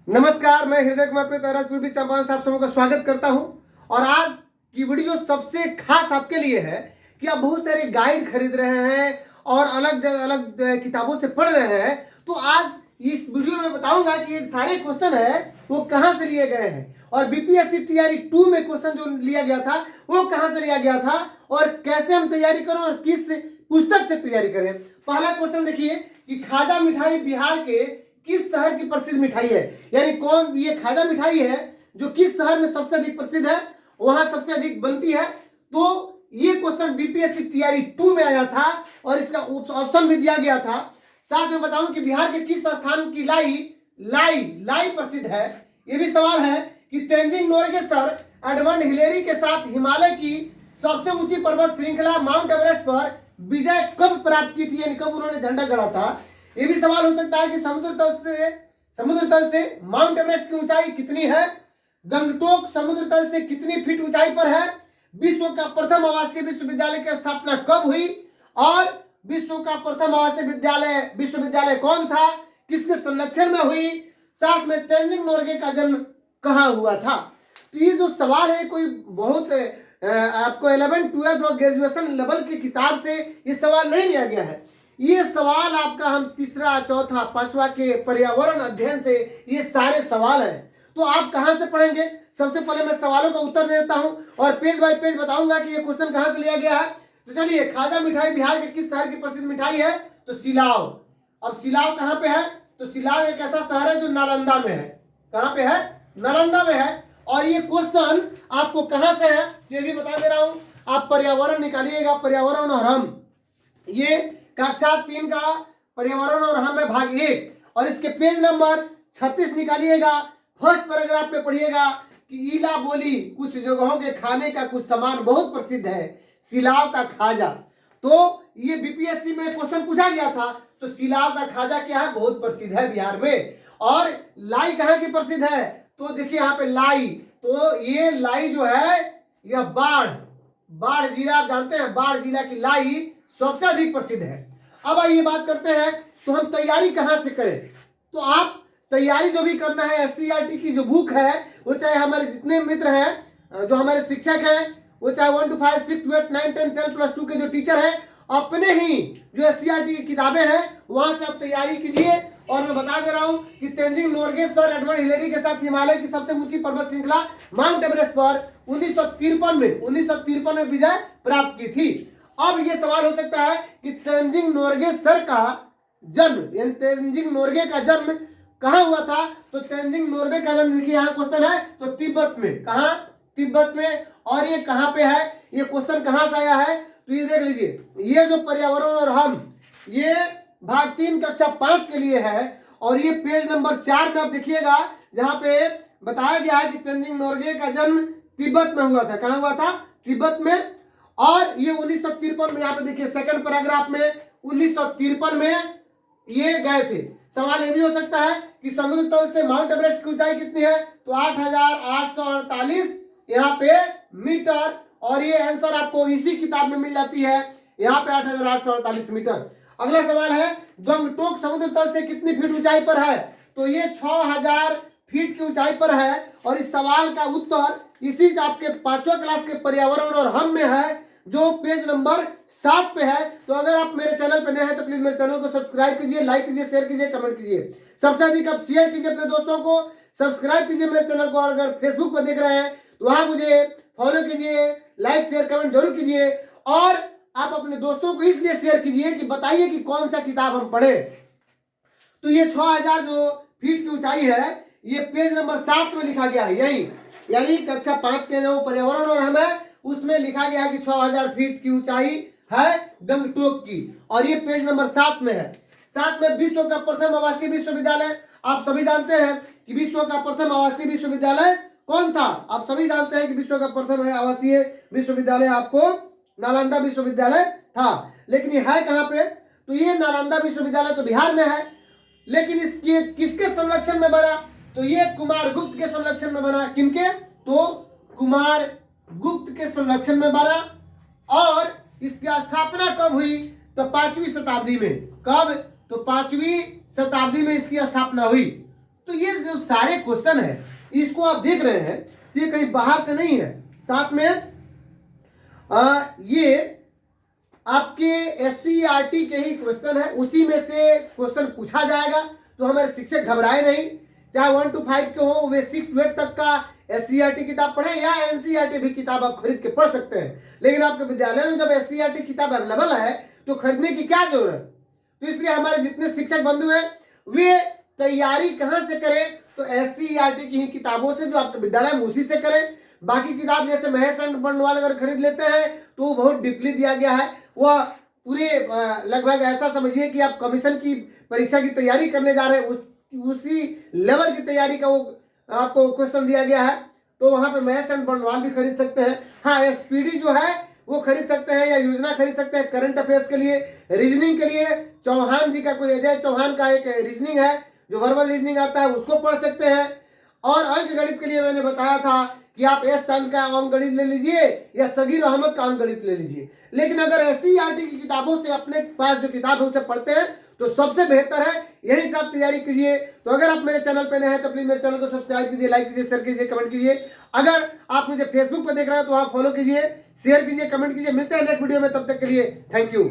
नमस्कार, मैं हृदय कुमार पृथ्वीराज पूर्वी चंपारण साहब सबका स्वागत करता हूं। और आज की वीडियो सबसे खास आपके लिए है कि आप बहुत सारे गाइड खरीद रहे हैं और अलग अलग किताबों से पढ़ रहे हैं। तो आज इस वीडियो में बताऊंगा कि ये सारे क्वेश्चन है वो कहां से लिए गए हैं और बीपीएससी टीआरई 2 में क्वेश्चन जो लिया गया था वो कहां से लिया गया था और कैसे हम तैयारी करें और किस पुस्तक से तैयारी करें। पहला क्वेश्चन देखिए कि खाजा मिठाई बिहार के किस शहर की प्रसिद्ध मिठाई है, यानी कौन ये खाजा मिठाई है जो किस शहर में सबसे अधिक प्रसिद्ध है, वहां सबसे अधिक बनती है। तो ये क्वेश्चन बीपीएससी टीआरई 2 में आया था और इसका ऑप्शन भी दिया गया था। साथ में बताऊं कि बिहार के किस स्थान की लाई लाई लाई प्रसिद्ध है। ये भी सवाल है कि Tenzing Norgay sir Edmund Hillary के साथ हिमालय की सबसे ऊंची पर्वत श्रृंखला माउंट एवरेस्ट पर विजय कब प्राप्त की थी, यानी कब उन्होंने झंडा गड़ा था। ये भी सवाल हो सकता है कि समुद्र तल से माउंट एवरेस्ट की ऊंचाई कितनी है, गंगटोक समुद्र तल से कितनी फीट ऊंचाई पर है, विश्व का प्रथम आवासीय विश्वविद्यालय की स्थापना कब हुई और विश्व का प्रथम आवासीय विश्वविद्यालय कौन था, किसके संरक्षण में हुई, साथ में तेंजिंग नोरगे का जन्म कहां हुआ था। तो ये जो सवाल है कोई बहुत आपको 11, 12 और ग्रेजुएशन लेवल की किताब से ये सवाल नहीं लिया गया है। ये सवाल आपका हम तीसरा, चौथा, पांचवा के पर्यावरण अध्ययन से ये सारे सवाल हैं। तो आप कहां से पढ़ेंगे, सबसे पहले मैं सवालों का उत्तर देता हूं और पेज बाय पेज बताऊंगा कि ये क्वेश्चन कहां से लिया गया है। तो चलिए, खाजा मिठाई बिहार के किस शहर की प्रसिद्ध मिठाई है, तो सिलाव। अब सिलाव कहां पे है, तो सिलाव एक ऐसा शहर है जो नालंदा में है। कहां पे है, नालंदा में है। और ये क्वेश्चन आपको कहां से है ये भी बता दे रहा हूं। आप पर्यावरण निकालिएगा, पर्यावरण और हम, ये कक्षा 3 का पर्यावरण और हम है भाग 1 और इसके पेज नंबर 36 निकालिएगा। फर्स्ट पैराग्राफ पे पढ़िएगा कि ईला बोली कुछ जगहों के खाने का कुछ सामान बहुत प्रसिद्ध है, सिलाव का खाजा। तो ये बीपीएससी में क्वेश्चन पूछा गया था। तो सिलाव का खाजा क्या है, बहुत प्रसिद्ध है बिहार में। और लाई कहां की प्रसिद्ध है, तो देखिए यहाँ पे लाई, तो ये लाई जो है यह बाढ़ जिला, आप जानते हैं बाढ़ जिला की लाई सबसे अधिक प्रसिद्ध है। अब आइए बात करते हैं तो हम तैयारी कहां से करें। तो आप तैयारी जो भी करना है, एससीईआरटी की जो बुक है, वो चाहे हमारे जितने मित्र हैं जो हमारे शिक्षक हैं, वो चाहे 1 to 5, 6 to 8, 9, 10, 12 plus 2 के जो टीचर हैं, अपने ही जो एससीईआरटी की किताबें हैं वहां से आप तैयारी कीजिए। और मैं बता दे रहा हूं कि Tenzing Norgay sir Edmund Hillary के साथ हिमालय की सबसे ऊंची पर्वत श्रृंखला माउंट एवरेस्ट पर 1953 में विजय प्राप्त की थी। अब ये सवाल हो सकता है कि तेंजिंग नोरगे सर का जन्म, यानी तेंजिंग नोरगे का जन्म कहां हुआ था। तो तेंजिंग नोरगे का जन्म देखिए यहाँ क्वेश्चन है, तो तिब्बत में। कहां, तिब्बत में। और ये कहां पे है, ये क्वेश्चन कहां से आया है, तो ये देख लीजिए। ये जो पर्यावरण और हम, ये भाग 3 कक्षा 5 के लिए है और ये पेज नंबर 4 में आप देखिएगा जहां पे बताया गया है कि तेंजिंग नोरगे का जन्म तिब्बत में हुआ था। कहां हुआ था, तिब्बत में। और ये 1953 में, यहाँ पे देखिए सेकंड पैराग्राफ में 1953 में ये गए थे। सवाल ये भी हो सकता है कि समुद्र तल से माउंट एवरेस्ट की ऊंचाई कितनी है, तो 8,848 यहाँ पे मीटर। और ये आंसर आपको इसी किताब में मिल जाती है, यहाँ पे 8,848 मीटर। अगला सवाल है, गंगटोक समुद्र तल से कितनी फीट ऊंचाई पर है, तो ये 6,000 फीट की ऊंचाई पर है। और इस सवाल का उत्तर इसी आपके 5वीं क्लास के पर्यावरण और हम में है, जो पेज नंबर 7 पे है। तो अगर आप मेरे चैनल पे नए हैं तो प्लीज मेरे चैनल को सब्सक्राइब कीजिए, लाइक कीजिए, शेयर कीजिए, कमेंट कीजिए। सबसे अधिक आप शेयर कीजिए अपने दोस्तों को, सब्सक्राइब कीजिए मेरे चैनल को। और अगर फेसबुक पर देख रहे हैं तो वहां मुझे फॉलो कीजिए, लाइक शेयर कमेंट जरूर कीजिए। और आप अपने दोस्तों को इसलिए शेयर कीजिए कि बताइए कि कौन सा किताब हम पढ़े। तो ये 6,000 जो फीट की ऊंचाई है, ये पेज नंबर 7 में लिखा गया है, यही यानी कक्षा 5 के जो पर्यावरण और हम है उसमें लिखा गया है कि 6,000 फीट की ऊंचाई है गंगटोक की। और ये पेज नंबर 7 में है। साथ में विश्व का प्रथम आवासीय विश्वविद्यालय, आप सभी जानते हैं कि विश्व का प्रथम आवासीय विश्वविद्यालय कौन था। आप सभी जानते हैं कि विश्व का प्रथम आवासीय विश्वविद्यालय आपको नालंदा विश्वविद्यालय था। लेकिन ये है कहां पे, तो ये नालंदा विश्वविद्यालय तो बिहार में है, लेकिन इसके किसके संरक्षण में बना, तो ये कुमार गुप्त के संरक्षण में बना। किनके, तो कुमार गुप्त के संरक्षण में बना। और इसकी स्थापना कब हुई, तो 5वीं शताब्दी में। कब, तो 5वीं शताब्दी में इसकी स्थापना हुई। तो ये जो सारे क्वेश्चन है इसको आप देख रहे हैं, ये कहीं बाहर से नहीं है। साथ में ये आपके SCERT के ही क्वेश्चन है, उसी में से क्वेश्चन पूछा जाएगा। तो हमारे शिक्षक घबराए नहीं, चाहे 1 to 5 के हो, वे 6 to 8 तक का SCERT किताब पढ़ें या NCERT भी किताब आप खरीद के पढ़ सकते हैं। लेकिन आपके विद्यालय में जब SCERT किताब अवेलेबल है तो खरीदने की क्या जरूरत। तो इसलिए हमारे जितने शिक्षक बंधु हैं वे तैयारी कहां से करें, तो SCERT की ही किताबों से जो आपके विद्यालय में उसी से करें। बाकी किताब जैसे महेश एंड बंडवाल अगर खरीद लेते हैं तो वो बहुत डीपली दिया गया है, वह पूरे लगभग ऐसा समझिए कि आप कमीशन की परीक्षा की तैयारी करने जा रहे हैं, उसी लेवल की तैयारी का वो आपको क्वेश्चन दिया गया है। तो वहां पे महेश एंड बंडवाल भी खरीद सकते हैं। हाँ, SPD जो है वो खरीद सकते हैं या योजना खरीद सकते हैं करंट अफेयर्स के लिए। रीजनिंग के लिए चौहान जी का कोई अजय चौहान का एक रीजनिंग है जो वर्बल रीजनिंग आता है, उसको पढ़ सकते हैं। और अंक गणित के लिए मैंने बताया था कि आप एस चंद का अंक गणित ले लीजिए या सगीर अहमद का अंक गणित ले लीजिए। लेकिन अगर SCERT की किताबों से अपने पास जो किताब है उसे पढ़ते हैं तो सबसे बेहतर है यही सब तैयारी कीजिए। तो अगर आप मेरे चैनल पे नए हैं तो प्लीज मेरे चैनल को सब्सक्राइब कीजिए, लाइक कीजिए, शेयर कीजिए, कमेंट कीजिए। अगर आप मुझे फेसबुक पर देख रहे हैं तो आप फॉलो कीजिए, शेयर कीजिए, कमेंट कीजिए। मिलते हैं नेक्स्ट वीडियो में, तब तक के लिए थैंक यू।